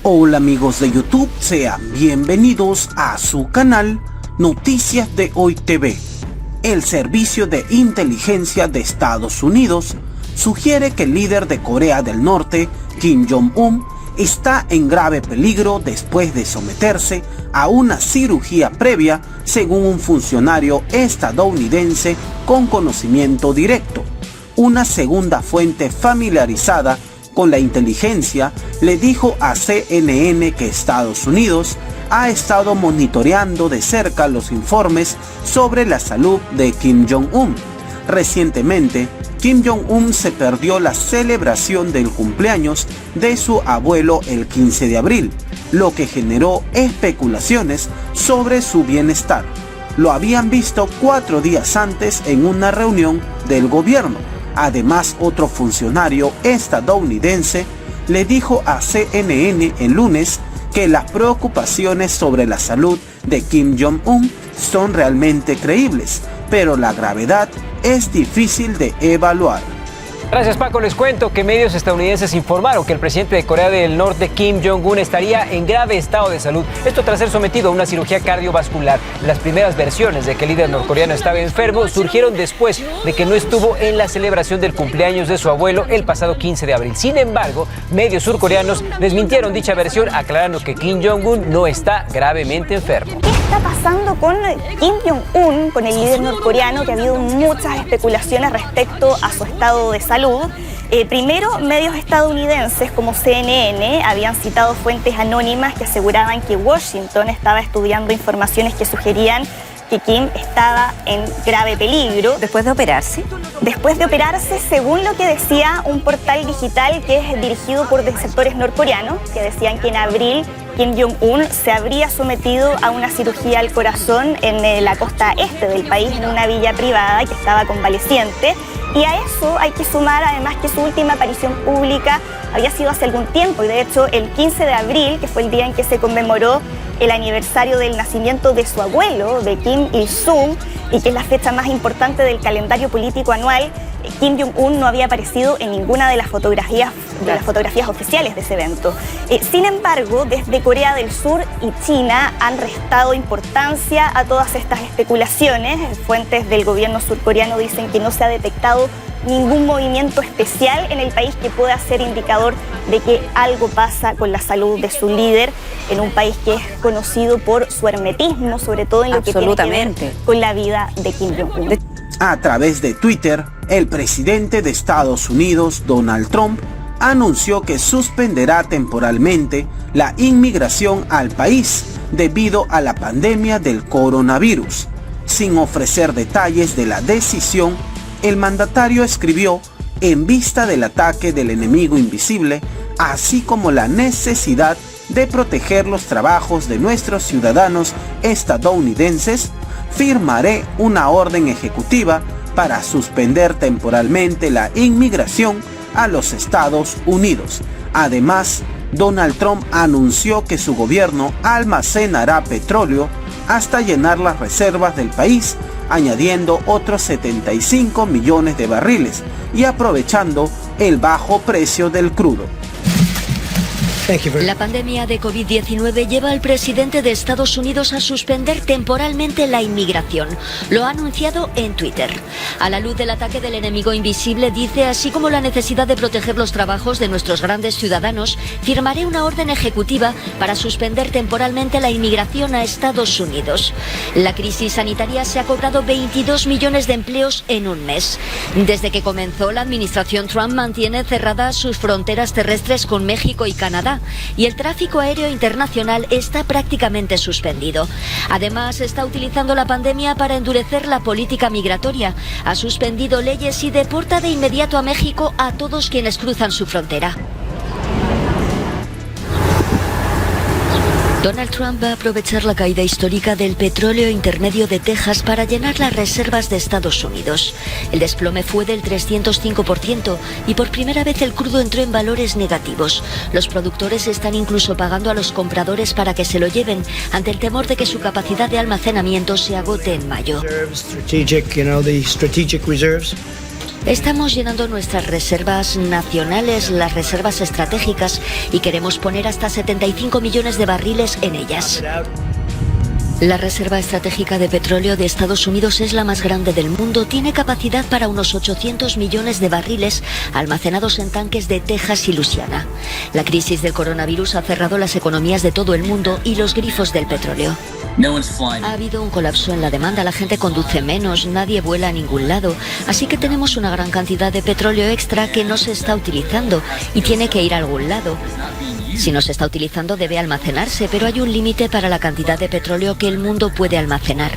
Hola amigos de YouTube, sean bienvenidos a su canal Noticias de Hoy TV. El Servicio de Inteligencia de Estados Unidos sugiere que el líder de Corea del Norte, Kim Jong-un, está en grave peligro después de someterse a una cirugía previa, según un funcionario estadounidense con conocimiento directo. Una segunda fuente familiarizada con la inteligencia le dijo a CNN que Estados Unidos ha estado monitoreando de cerca los informes sobre la salud de Kim Jong-un. Recientemente, Kim Jong-un se perdió la celebración del cumpleaños de su abuelo el 15 de abril, lo que generó especulaciones sobre su bienestar. Lo habían visto 4 días antes en una reunión del gobierno. Además, otro funcionario estadounidense le dijo a CNN el lunes que las preocupaciones sobre la salud de Kim Jong-un son realmente creíbles, pero la gravedad es difícil de evaluar. Gracias, Paco. Les cuento que medios estadounidenses informaron que el presidente de Corea del Norte, Kim Jong-un, estaría en grave estado de salud. Esto tras ser sometido a una cirugía cardiovascular. Las primeras versiones de que el líder norcoreano estaba enfermo surgieron después de que no estuvo en la celebración del cumpleaños de su abuelo el pasado 15 de abril. Sin embargo, medios surcoreanos desmintieron dicha versión, aclarando que Kim Jong-un no está gravemente enfermo. ¿Qué está pasando con Kim Jong-un, con el líder norcoreano? Que ha habido muchas especulaciones respecto a su estado de salud. Primero, medios estadounidenses como CNN habían citado fuentes anónimas que aseguraban que Washington estaba estudiando informaciones que sugerían que Kim estaba en grave peligro. ¿Después de operarse? Después de operarse, según lo que decía un portal digital que es dirigido por sectores norcoreanos, que decían que en abril Kim Jong-un se habría sometido a una cirugía al corazón en la costa este del país, en una villa privada, que estaba convaleciente. Y a eso hay que sumar además que su última aparición pública había sido hace algún tiempo, y de hecho el 15 de abril, que fue el día en que se conmemoró el aniversario del nacimiento de su abuelo, de Kim Il-sung, y que es la fecha más importante del calendario político anual, Kim Jong-un no había aparecido en ninguna de las fotografías oficiales de ese evento. Sin embargo, desde Corea del Sur y China han restado importancia a todas estas especulaciones. Fuentes del gobierno surcoreano dicen que no se ha detectado ningún movimiento especial en el país que pueda ser indicador de que algo pasa con la salud de su líder, en un país que es conocido por su hermetismo, sobre todo en lo que tiene que ver con la vida de Kim Jong-un. A través de Twitter, el presidente de Estados Unidos, Donald Trump, anunció que suspenderá temporalmente la inmigración al país debido a la pandemia del coronavirus. Sin ofrecer detalles de la decisión, el mandatario escribió: en vista del ataque del enemigo invisible, así como la necesidad de proteger los trabajos de nuestros ciudadanos estadounidenses, firmaré una orden ejecutiva para suspender temporalmente la inmigración a los Estados Unidos. Además, Donald Trump anunció que su gobierno almacenará petróleo hasta llenar las reservas del país, añadiendo otros 75 millones de barriles y aprovechando el bajo precio del crudo. La pandemia de COVID-19 lleva al presidente de Estados Unidos a suspender temporalmente la inmigración. Lo ha anunciado en Twitter. A la luz del ataque del enemigo invisible, dice, así como la necesidad de proteger los trabajos de nuestros grandes ciudadanos, firmaré una orden ejecutiva para suspender temporalmente la inmigración a Estados Unidos. La crisis sanitaria se ha cobrado 22 millones de empleos en un mes. Desde que comenzó, la administración Trump mantiene cerradas sus fronteras terrestres con México y Canadá, y el tráfico aéreo internacional está prácticamente suspendido. Además, está utilizando la pandemia para endurecer la política migratoria. Ha suspendido leyes y deporta de inmediato a México a todos quienes cruzan su frontera. Donald Trump va a aprovechar la caída histórica del petróleo intermedio de Texas para llenar las reservas de Estados Unidos. El desplome fue del 305% y por primera vez el crudo entró en valores negativos. Los productores están incluso pagando a los compradores para que se lo lleven, ante el temor de que su capacidad de almacenamiento se agote en mayo. Estamos llenando nuestras reservas nacionales, las reservas estratégicas, y queremos poner hasta 75 millones de barriles en ellas. La reserva estratégica de petróleo de Estados Unidos es la más grande del mundo. Tiene capacidad para unos 800 millones de barriles almacenados en tanques de Texas y Luisiana. La crisis del coronavirus ha cerrado las economías de todo el mundo y los grifos del petróleo. Ha habido un colapso en la demanda, la gente conduce menos, nadie vuela a ningún lado, así que tenemos una gran cantidad de petróleo extra que no se está utilizando y tiene que ir a algún lado. Si no se está utilizando debe almacenarse, pero hay un límite para la cantidad de petróleo que el mundo puede almacenar.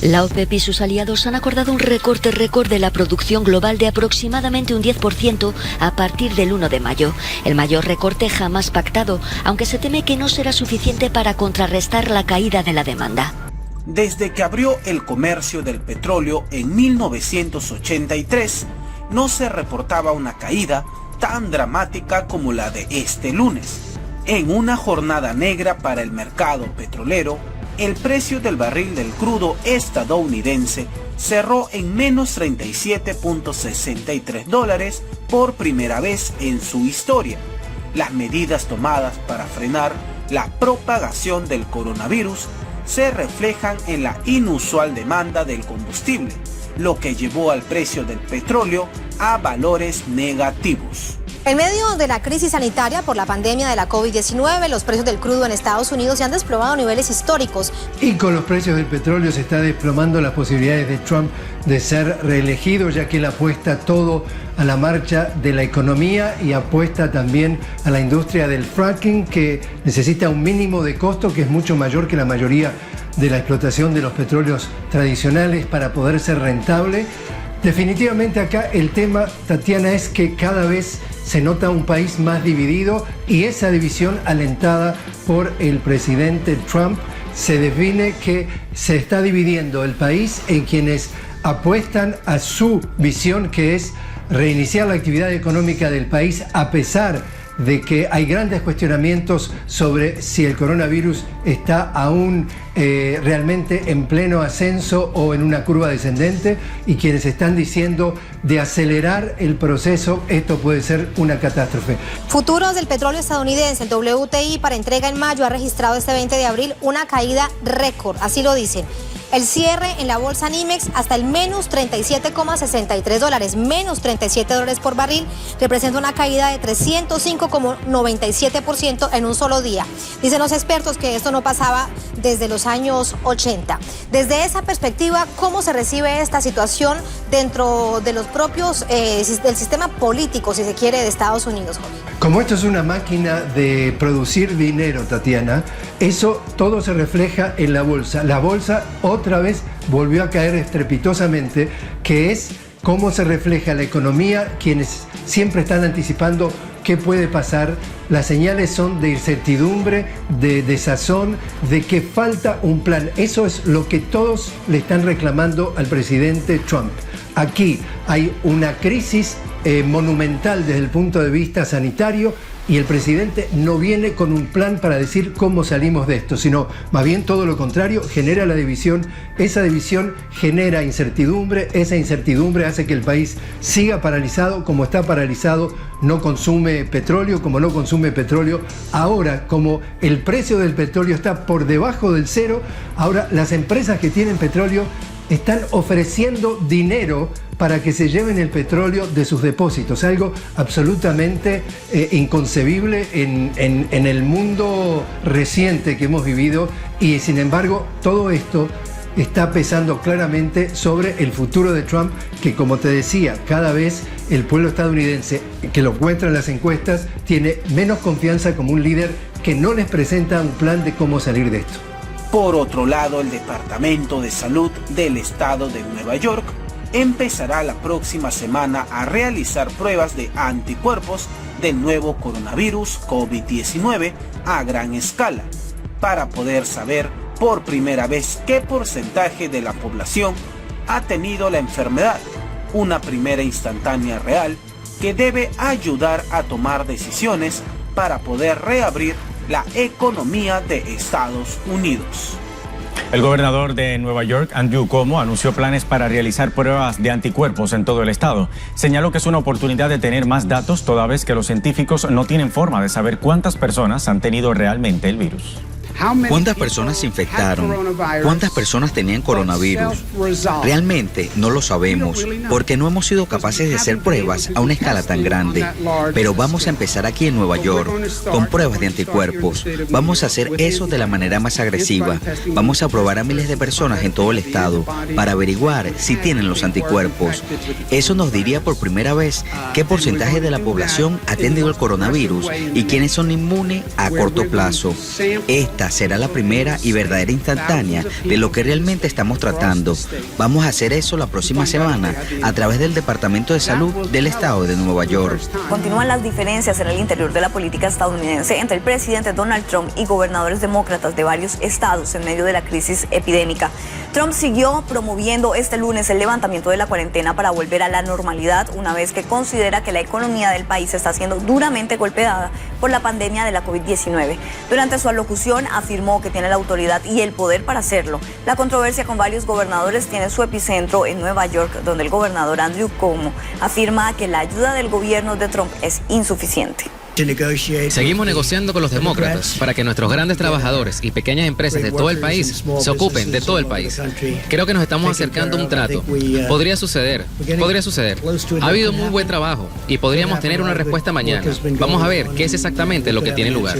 La OPEP y sus aliados han acordado un recorte récord de la producción global de aproximadamente un 10% a partir del 1 de mayo. El mayor recorte jamás pactado, aunque se teme que no será suficiente para contrarrestar la caída de la demanda. Desde que abrió el comercio del petróleo en 1983, no se reportaba una caída tan dramática como la de este lunes. En una jornada negra para el mercado petrolero, el precio del barril del crudo estadounidense cerró en menos 37.63 dólares por primera vez en su historia. Las medidas tomadas para frenar la propagación del coronavirus se reflejan en la inusual demanda del combustible, lo que llevó al precio del petróleo a valores negativos. En medio de la crisis sanitaria por la pandemia de la COVID-19, los precios del crudo en Estados Unidos se han desplomado a niveles históricos. Y con los precios del petróleo se está desplomando las posibilidades de Trump de ser reelegido, ya que él apuesta todo a la marcha de la economía y apuesta también a la industria del fracking, que necesita un mínimo de costo que es mucho mayor que la mayoría de la explotación de los petróleos tradicionales para poder ser rentable. Definitivamente acá el tema, Tatiana, es que cada vez se nota un país más dividido, y esa división alentada por el presidente Trump se define que se está dividiendo el país en quienes apuestan a su visión, que es reiniciar la actividad económica del país a pesar de que hay grandes cuestionamientos sobre si el coronavirus está aún realmente en pleno ascenso o en una curva descendente, y quienes están diciendo de acelerar el proceso, esto puede ser una catástrofe. Futuros del petróleo estadounidense, el WTI para entrega en mayo ha registrado este 20 de abril una caída récord, así lo dicen. El cierre en la bolsa NYMEX hasta el menos 37,63 dólares, menos 37 dólares por barril, representa una caída de 305,97% en un solo día. Dicen los expertos que esto no pasaba desde los años 80. Desde esa perspectiva, ¿cómo se recibe esta situación dentro de los propios, del sistema político, si se quiere, de Estados Unidos? Como esto es una máquina de producir dinero, Tatiana, eso todo se refleja en la bolsa. La bolsa otra vez volvió a caer estrepitosamente, que es cómo se refleja la economía, quienes siempre están anticipando qué puede pasar. Las señales son de incertidumbre, de desazón, de que falta un plan. Eso es lo que todos le están reclamando al presidente Trump. Aquí hay una crisis monumental desde el punto de vista sanitario, y el presidente no viene con un plan para decir cómo salimos de esto, sino más bien todo lo contrario, genera la división. Esa división genera incertidumbre, esa incertidumbre hace que el país siga paralizado. Como está paralizado, no consume petróleo, como no consume petróleo, ahora como el precio del petróleo está por debajo del cero, ahora las empresas que tienen petróleo están ofreciendo dinero para que se lleven el petróleo de sus depósitos, algo absolutamente inconcebible en el mundo reciente que hemos vivido, y sin embargo todo esto está pesando claramente sobre el futuro de Trump, que, como te decía, cada vez el pueblo estadounidense, que lo muestran las encuestas, tiene menos confianza como un líder que no les presenta un plan de cómo salir de esto. Por otro lado, el Departamento de Salud del Estado de Nueva York empezará la próxima semana a realizar pruebas de anticuerpos del nuevo coronavirus COVID-19 a gran escala, para poder saber por primera vez qué porcentaje de la población ha tenido la enfermedad, una primera instantánea real que debe ayudar a tomar decisiones para poder reabrir la economía de Estados Unidos. El gobernador de Nueva York, Andrew Cuomo, anunció planes para realizar pruebas de anticuerpos en todo el estado. Señaló que es una oportunidad de tener más datos, toda vez que los científicos no tienen forma de saber cuántas personas han tenido realmente el virus. ¿Cuántas personas se infectaron? ¿Cuántas personas tenían coronavirus? Realmente no lo sabemos, porque no hemos sido capaces de hacer pruebas a una escala tan grande. Pero vamos a empezar aquí en Nueva York, con pruebas de anticuerpos. Vamos a hacer eso de la manera más agresiva. Vamos a probar a miles de personas en todo el estado para averiguar si tienen los anticuerpos. Eso nos diría por primera vez qué porcentaje de la población ha tenido el coronavirus y quiénes son inmunes a corto plazo. Esta será la primera y verdadera instantánea de lo que realmente estamos tratando. Vamos a hacer eso la próxima semana a través del Departamento de Salud del Estado de Nueva York. Continúan las diferencias en el interior de la política estadounidense entre el presidente Donald Trump y gobernadores demócratas de varios estados en medio de la crisis epidémica. Trump siguió promoviendo este lunes el levantamiento de la cuarentena para volver a la normalidad, una vez que considera que la economía del país está siendo duramente golpeada por la pandemia de la COVID-19. Durante su alocución afirmó que tiene la autoridad y el poder para hacerlo. La controversia con varios gobernadores tiene su epicentro en Nueva York, donde el gobernador Andrew Cuomo afirma que la ayuda del gobierno de Trump es insuficiente. Seguimos negociando con los demócratas para que nuestros grandes trabajadores y pequeñas empresas de todo el país se ocupen de todo el país. Creo que nos estamos acercando a un trato. Podría suceder. Ha habido muy buen trabajo y podríamos tener una respuesta mañana. Vamos a ver qué es exactamente lo que tiene lugar.